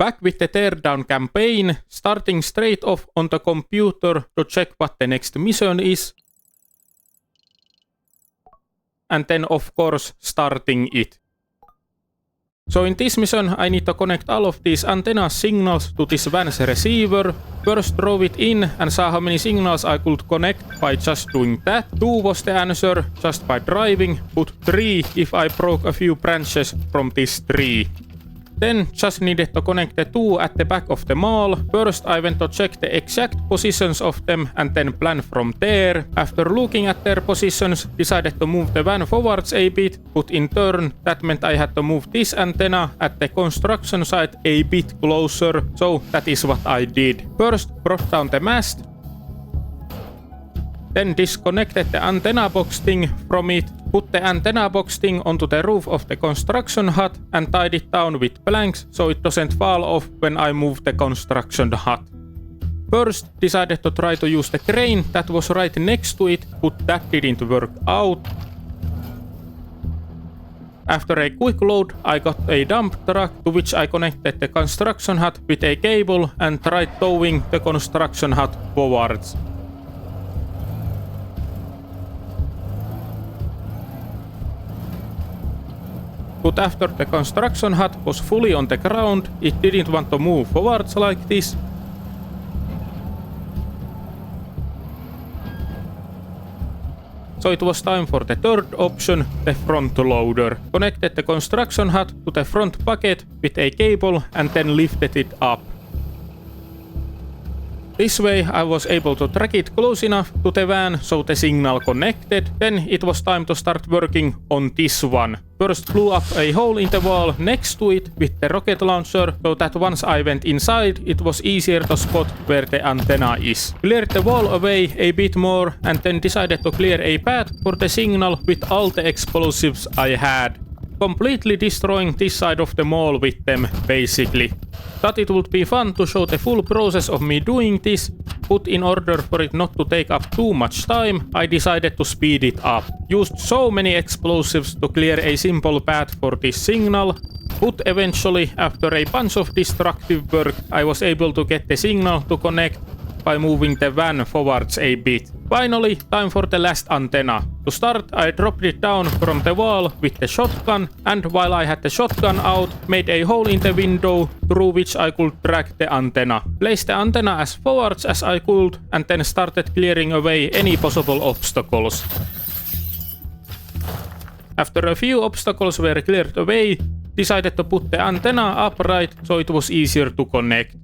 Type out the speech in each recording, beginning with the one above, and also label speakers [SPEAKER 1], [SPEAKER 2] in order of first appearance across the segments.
[SPEAKER 1] Back with the Teardown campaign, starting straight off on the computer to check what the next mission is. And then of course starting it. So in this mission I need to connect all of these antenna signals to this van's receiver. First draw it in and saw how many signals I could connect by just doing that. 2 was the answer just by driving, but 3 if I broke a few branches from this tree. Then just needed to connect the 2 at the back of the mall. First I went to check the exact positions of them and then plan from there. After looking at their positions, decided to move the van forwards a bit, but in turn that meant I had to move this antenna at the construction site a bit closer, so that is what I did. First brought down the mast, then disconnected the antenna box thing from it, put the antenna box thing onto the roof of the construction hut and tied it down with planks so it doesn't fall off when I move the construction hut. First decided to try to use the crane that was right next to it, but that didn't work out. After a quick load, I got a dump truck to which I connected the construction hut with a cable and tried towing the construction hut forwards. But after the construction hut was fully on the ground, it didn't want to move forwards like this. So it was time for the third option, the front loader. Connected the construction hut to the front bucket with a cable and then lifted it up. This way I was able to track it close enough to the van so the signal connected. Then it was time to start working on this one. First blew up a hole in the wall next to it with the rocket launcher so that once I went inside it was easier to spot where the antenna is. Cleared the wall away a bit more and then decided to clear a path for the signal with all the explosives I had. Completely destroying this side of the mall with them, basically. Thought it would be fun to show the full process of me doing this, but in order for it not to take up too much time, I decided to speed it up. Used so many explosives to clear a simple path for this signal, but eventually, after a bunch of destructive work, I was able to get the signal to connect by moving the van forwards a bit. Finally, time for the last antenna. To start, I dropped it down from the wall with the shotgun, and while I had the shotgun out, made a hole in the window through which I could drag the antenna. Placed the antenna as forwards as I could, and then started clearing away any possible obstacles. After a few obstacles were cleared away, decided to put the antenna upright so it was easier to connect.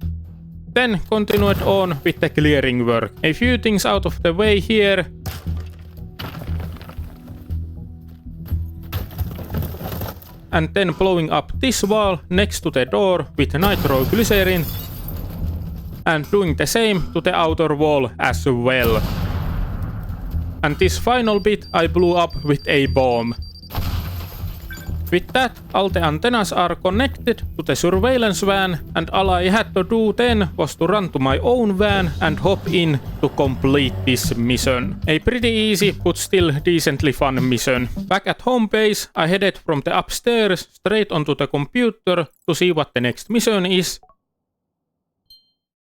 [SPEAKER 1] Then continued on with the clearing work. A few things out of the way here. And then blowing up this wall next to the door with nitroglycerin. And doing the same to the outer wall as well. And this final bit I blew up with a bomb. With that, all the antennas are connected to the surveillance van, and all I had to do then was to run to my own van and hop in to complete this mission. A pretty easy but still decently fun mission. Back at home base, I headed from the upstairs straight onto the computer to see what the next mission is,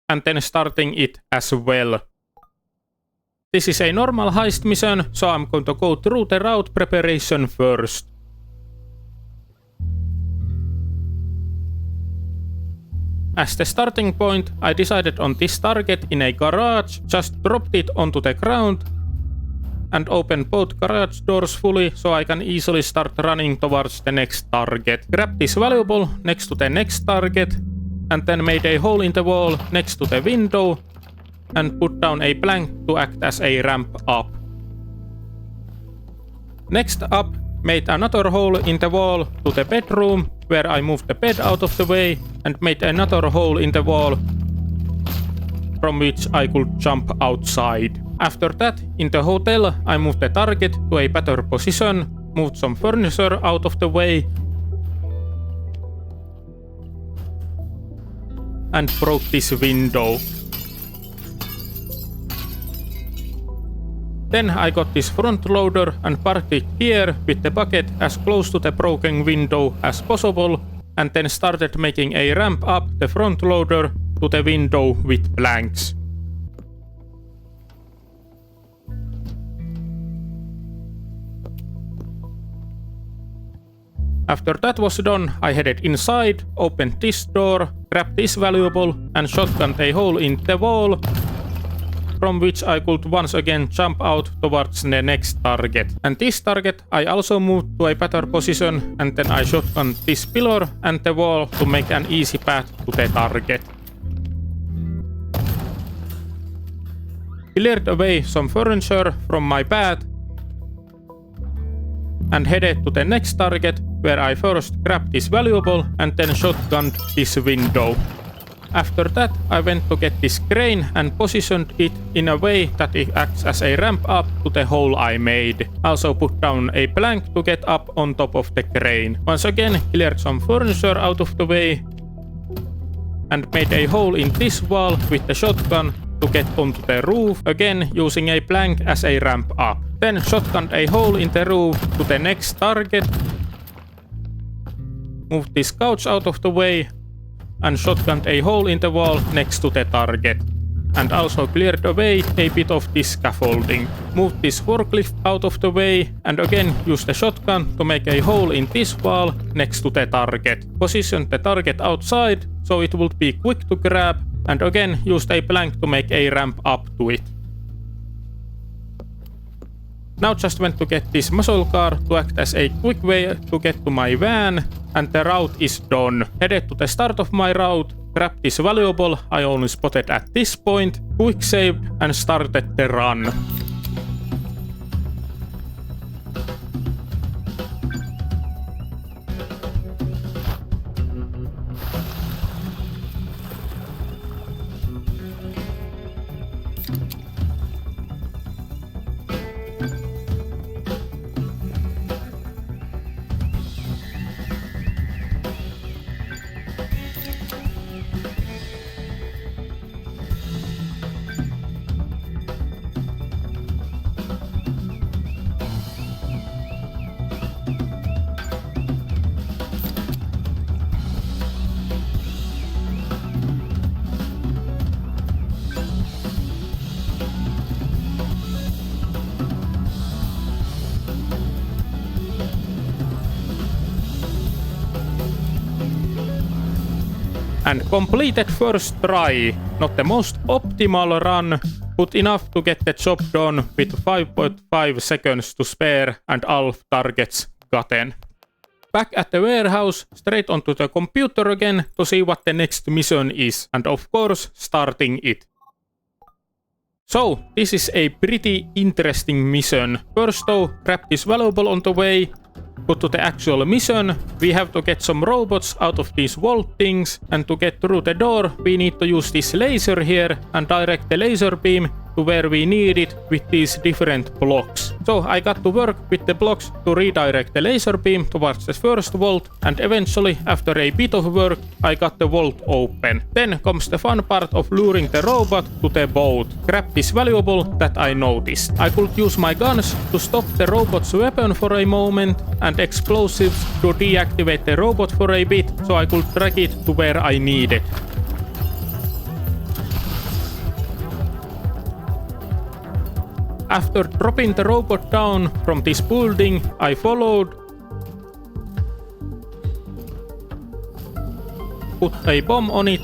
[SPEAKER 1] and then starting it as well. This is a normal heist mission, so I'm going to go through the route preparation first. As the starting point, I decided on this target in a garage, just dropped it onto the ground and opened both garage doors fully so I can easily start running towards the next target. Grabbed this valuable next to the next target and then made a hole in the wall next to the window and put down a plank to act as a ramp up. Next up, made another hole in the wall to the bedroom where I moved the bed out of the way and made another hole in the wall from which I could jump outside. After that, in the hotel, I moved the target to a better position, moved some furniture out of the way and broke this window. Then I got this front loader and parked it here with the bucket as close to the broken window as possible and then started making a ramp up the front loader to the window with planks. After that was done, I headed inside, opened this door, grabbed this valuable, and shotgunned a hole in the wall, from which I could once again jump out towards the next target. And this target I also moved to a better position, and then I shotgunned this pillar and the wall to make an easy path to the target. Cleared away some furniture from my path and headed to the next target, where I first grabbed this valuable and then shotgunned this window. After that, I went to get this crane and positioned it in a way that it acts as a ramp up to the hole I made. Also put down a plank to get up on top of the crane. Once again, cleared some furniture out of the way and made a hole in this wall with the shotgun to get onto the roof, again using a plank as a ramp up. Then shotgunned a hole in the roof to the next target, moved this couch out of the way, and shotgunned a hole in the wall next to the target. And also cleared away a bit of this scaffolding. Moved this forklift out of the way, and again used the shotgun to make a hole in this wall next to the target. Positioned the target outside so it would be quick to grab, and again used a plank to make a ramp up to it. Now just went to get this muscle car to act as a quick way to get to my van, and the route is done. Headed to the start of my route, grabbed this valuable I only spotted at this point, quick saved and started the run. And completed first try. Not the most optimal run, but enough to get the job done with 5.5 seconds to spare and all targets gotten. Back at the warehouse, straight onto the computer again to see what the next mission is, and of course starting it. So, this is a pretty interesting mission. First though, grab this valuable on the way. But to the actual mission, we have to get some robots out of these vault things, and to get through the door, we need to use this laser here and direct the laser beam to where we need it with these different blocks. So I got to work with the blocks to redirect the laser beam towards the first vault, and eventually, after a bit of work, I got the vault open. Then comes the fun part of luring the robot to the boat. Grab this valuable that I noticed. I could use my guns to stop the robot's weapon for a moment, and explosives to deactivate the robot for a bit, so I could drag it to where I need it. After dropping the robot down from this building, I followed, put a bomb on it,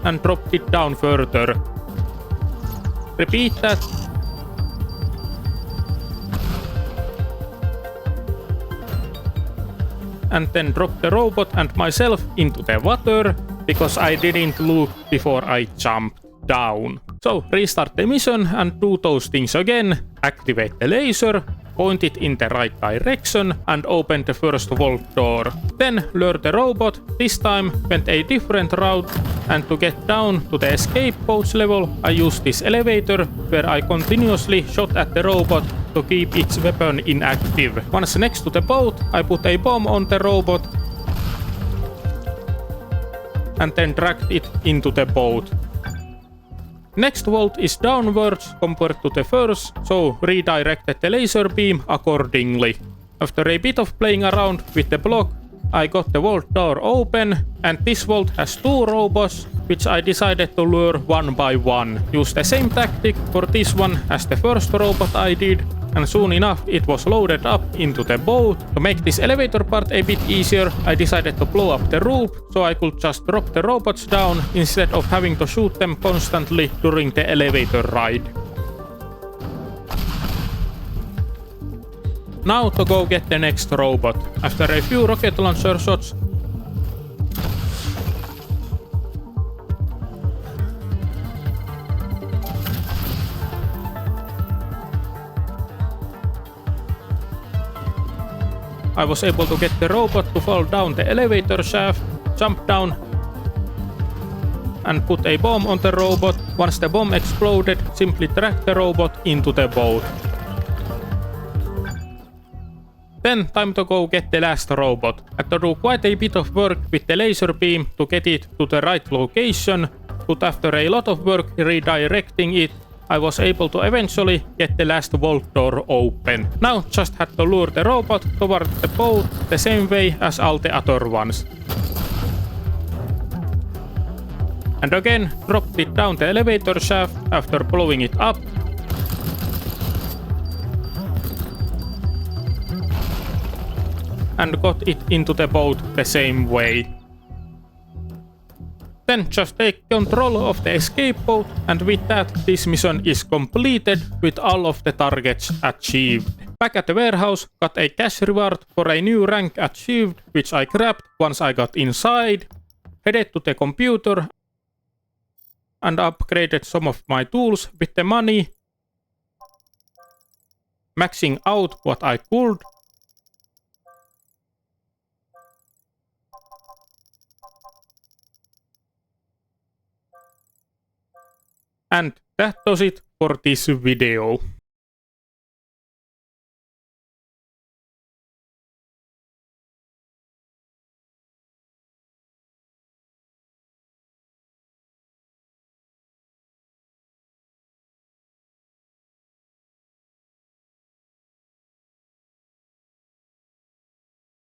[SPEAKER 1] and dropped it down further. Repeat that. And then drop the robot and myself into the water, because I didn't look before I jumped down. So restart the mission and do those things again. Activate the laser, point it in the right direction, and open the first vault door. Then lure the robot, this time went a different route, and to get down to the escape pods level, I used this elevator, where I continuously shot at the robot to keep its weapon inactive. Once next to the boat, I put a bomb on the robot, and then dragged it into the boat. Next vault is downwards compared to the first, so redirected the laser beam accordingly. After a bit of playing around with the block, I got the vault door open, and this vault has 2 robots, which I decided to lure one by one. Use the same tactic for this one as the first robot I did, and soon enough it was loaded up into the boat. To make this elevator part a bit easier, I decided to blow up the roof, so I could just drop the robots down instead of having to shoot them constantly during the elevator ride. Now to go get the next robot. After a few rocket launcher shots, I was able to get the robot to fall down the elevator shaft, jump down, and put a bomb on the robot. Once the bomb exploded, simply drag the robot into the boat. Then time to go get the last robot. I had to do quite a bit of work with the laser beam to get it to the right location, but after a lot of work redirecting it, I was able to eventually get the last vault door open. Now just had to lure the robot toward the boat the same way as all the other ones. And again dropped it down the elevator shaft after blowing it up. And got it into the boat the same way. Then just take control of the escape boat, and with that this mission is completed with all of the targets achieved. Back at the warehouse, got a cash reward for a new rank achieved, which I grabbed once I got inside. Headed to the computer and upgraded some of my tools with the money, maxing out what I could. And that does it for this video.